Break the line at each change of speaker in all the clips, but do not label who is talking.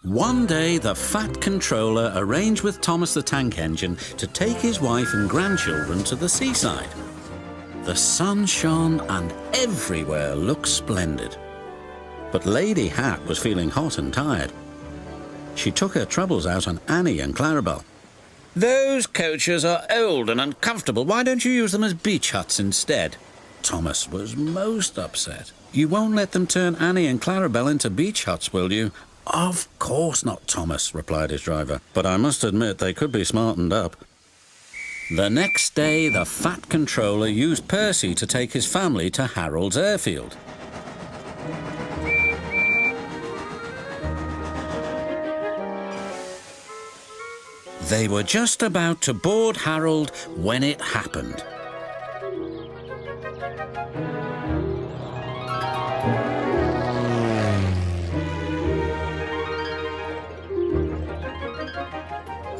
One day, the Fat Controller arranged with Thomas the Tank Engine to take his wife and grandchildren to the seaside. The sun shone and everywhere looked splendid. But Lady Hatt was feeling hot and tired. She took her troubles out on Annie and Clarabel. "Those coaches are old and uncomfortable. Why don't you use them as beach huts instead?" Thomas was most upset. "You won't let them turn Annie and Clarabel into beach huts, will you?" "Of course not, Thomas," replied his driver. "But I must admit they could be smartened up." The next day, the Fat Controller used Percy to take his family to Harold's airfield. They were just about to board Harold when it happened.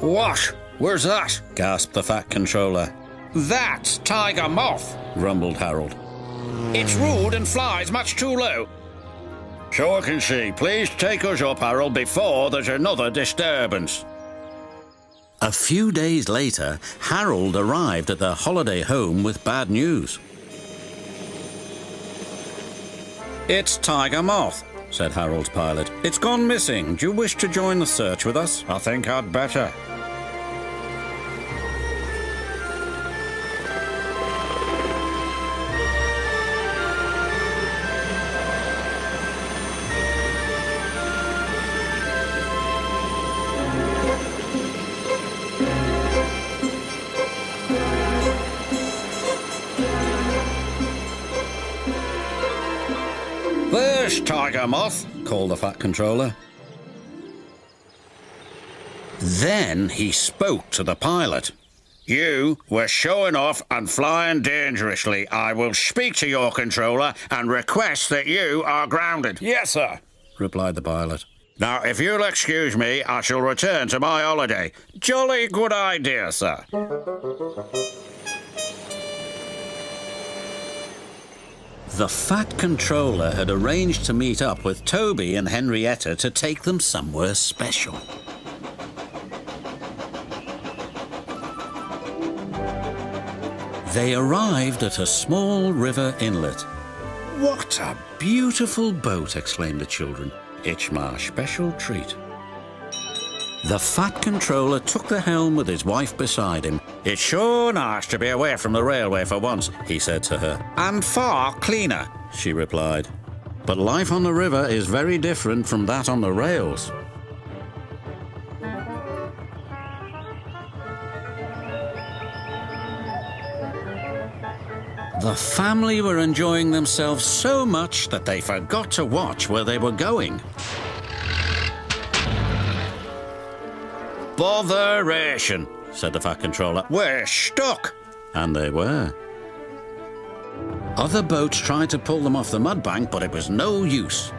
"What? Where's that?" gasped the Fat Controller. "That's Tiger Moth," grumbled Harold. "It's rude and flies much too low." "So I can see. Please take us up, Harold, before there's another disturbance." A few days later, Harold arrived at their holiday home with bad news. "It's Tiger Moth," said Harold's pilot. "It's gone missing. Do you wish to join the search with us?" "I think I'd better." "There's Tiger Moth," called the Fat Controller. Then he spoke to the pilot. "You were showing off and flying dangerously. I will speak to your controller and request that you are grounded." "Yes, sir," replied the pilot. "Now, if you'll excuse me, I shall return to my holiday." "Jolly good idea, sir." The Fat Controller had arranged to meet up with Toby and Henrietta to take them somewhere special. They arrived at a small river inlet. "What a beautiful boat!" exclaimed the children. "It's my special treat." The Fat Controller took the helm with his wife beside him. "It's sure nice to be away from the railway for once," he said to her. "And far cleaner," she replied. "But life on the river is very different from that on the rails." The family were enjoying themselves so much that they forgot to watch where they were going. "Botheration," said the Fat Controller. "We're stuck." And they were. Other boats tried to pull them off the mudbank, but it was no use.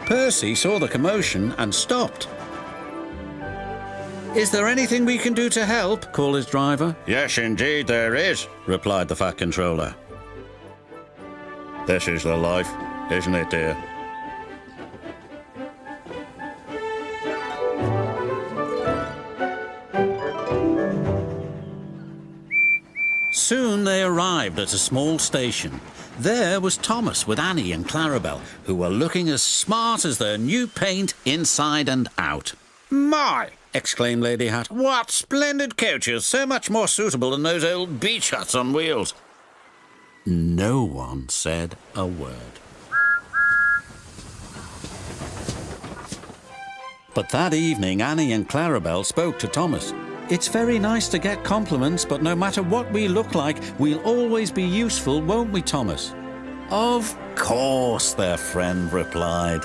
Percy saw the commotion and stopped. "Is there anything we can do to help?" called his driver. "Yes, indeed there is," replied the Fat Controller. "This is the life, isn't it, dear?" Soon they arrived at a small station. There was Thomas with Annie and Clarabel, who were looking as smart as their new paint inside and out. "My!" exclaimed Lady Hatt. "What splendid coaches! So much more suitable than those old beach huts on wheels." No one said a word. But that evening, Annie and Clarabel spoke to Thomas. "It's very nice to get compliments, but no matter what we look like, we'll always be useful, won't we, Thomas?" "Of course," their friend replied.